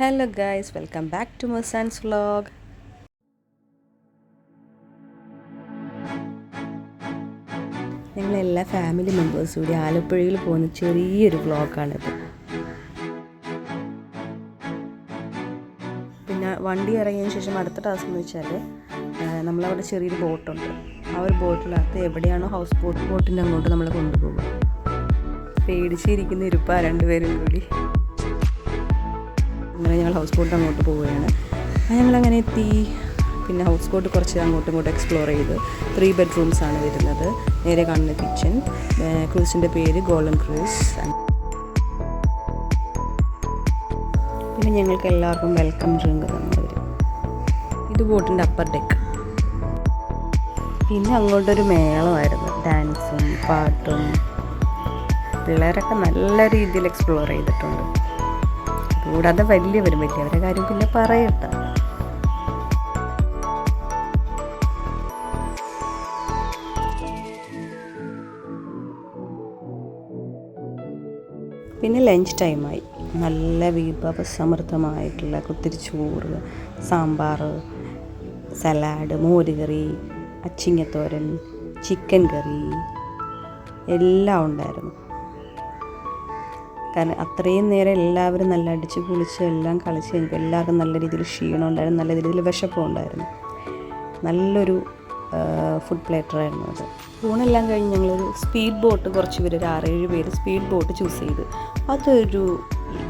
Hello guys, welcome back to മൊസാൻസ് vlog. ഞങ്ങളെല്ലാ family മെമ്പേഴ്സും കൂടി ആലപ്പുഴയിൽ പോകുന്ന ചെറിയൊരു വ്ളോഗാണിത്. പിന്നെ വണ്ടി ഇറങ്ങിയതിന് ശേഷം അടുത്ത ടാസ്ക് എന്ന് വെച്ചാൽ നമ്മളവിടെ ചെറിയൊരു ബോട്ടുണ്ട്. ആ ഒരു ബോട്ടിനകത്ത് എവിടെയാണോ ഹൗസ് ബോട്ടിൻ്റെ അങ്ങോട്ട് നമ്മൾ കൊണ്ടുപോകും. പേടിച്ചിരിക്കുന്ന ഇരുപ്പാ രണ്ടുപേരും കൂടി. അങ്ങനെ ഞങ്ങൾ ഹൗസ് ബോട്ട് അങ്ങോട്ട് പോവുകയാണ്. ഞങ്ങളങ്ങനെ എത്തി. പിന്നെ ഹൗസ് ബോട്ട് കുറച്ച് അങ്ങോട്ടും ഇങ്ങോട്ടും എക്സ്പ്ലോർ ചെയ്ത് 3 bedrooms ആണ് വരുന്നത്. നേരെ കാണുന്ന കിച്ചൺ. ക്രൂസിൻ്റെ പേര് ഗോൾഡൻ ക്രൂസ്. പിന്നെ ഞങ്ങൾക്ക് എല്ലാവർക്കും വെൽക്കം ഡ്രിങ്ക് തന്നവർ. ഇത് ബോട്ടിൻ്റെ അപ്പർ ഡെക്ക്. പിന്നെ അങ്ങോട്ടൊരു മേളമായിരുന്നു, ഡാൻസും പാട്ടും. പിള്ളേരൊക്കെ നല്ല രീതിയിൽ എക്സ്പ്ലോർ ചെയ്തിട്ടുണ്ട്. കൂടാതെ വലിയവരുടെ കാര്യം പിന്നെ പറയട്ട. പിന്നെ ലഞ്ച് ടൈമായി. നല്ല വിഭവസമൃദ്ധമായിട്ടുള്ള കുത്തിരിച്ചോറ്, സാമ്പാർ, സലാഡ്, മോരുകറി, അച്ചിങ്ങത്തോരൻ, ചിക്കൻ കറി എല്ലാം ഉണ്ടായിരുന്നു. കാരണം അത്രയും നേരം എല്ലാവരും നല്ല അടിച്ച് പൊളിച്ച് എല്ലാം കളിച്ച് കഴിഞ്ഞപ്പോൾ എല്ലാവർക്കും നല്ല രീതിയിൽ ക്ഷീണം ഉണ്ടായിരുന്നു, നല്ല രീതിയിൽ വിശപ്പും ഉണ്ടായിരുന്നു. നല്ലൊരു ഫുഡ് പ്ലേറ്ററായിരുന്നു അത്. ഊണെല്ലാം കഴിഞ്ഞ് ഞങ്ങളൊരു സ്പീഡ് ബോട്ട്, കുറച്ച് പേര്, ഒരു 6-7 പേര് സ്പീഡ് ബോട്ട് ചൂസ് ചെയ്ത്. അതൊരു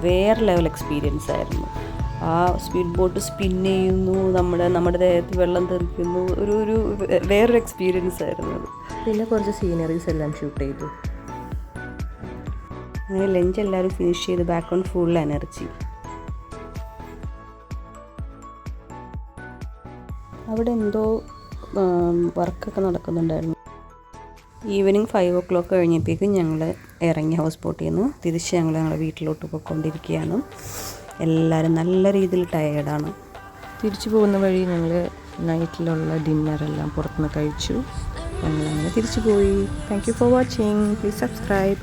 വേറെ ലെവൽ എക്സ്പീരിയൻസ് ആയിരുന്നു. ആ സ്പീഡ് ബോട്ട് സ്പിൻ ചെയ്യുന്നു, നമ്മുടെ ദേഹത്ത് വെള്ളം തെറിക്കുന്നു. ഒരു വേറൊരു എക്സ്പീരിയൻസ് ആയിരുന്നു അത്. പിന്നെ കുറച്ച് സീനറീസ് എല്ലാം ഷൂട്ട് ചെയ്തു. അങ്ങനെ ലഞ്ച് എല്ലാവരും ഫിനിഷ് ചെയ്ത് ബാക്ക് ഓൺ ഫുൾ എനർജി. അവിടെ എന്തോ വർക്കൊക്കെ നടക്കുന്നുണ്ടായിരുന്നു. ഈവനിങ് 5 o'clock കഴിഞ്ഞപ്പോഴേക്കും ഞങ്ങൾ ഇറങ്ങി ഹൗസ് ബോട്ടിൽ നിന്ന്. തിരിച്ച് ഞങ്ങളുടെ വീട്ടിലോട്ട് പോയിക്കൊണ്ടിരിക്കുകയാണ്. എല്ലാവരും നല്ല രീതിയിൽ ടയേർഡാണ്. തിരിച്ചു പോകുന്ന വഴി ഞങ്ങൾ നൈറ്റിലുള്ള ഡിന്നറെല്ലാം പുറത്തുനിന്ന് കഴിച്ചു. ഞങ്ങളങ്ങനെ തിരിച്ചു പോയി. Thank you for watching. Please subscribe.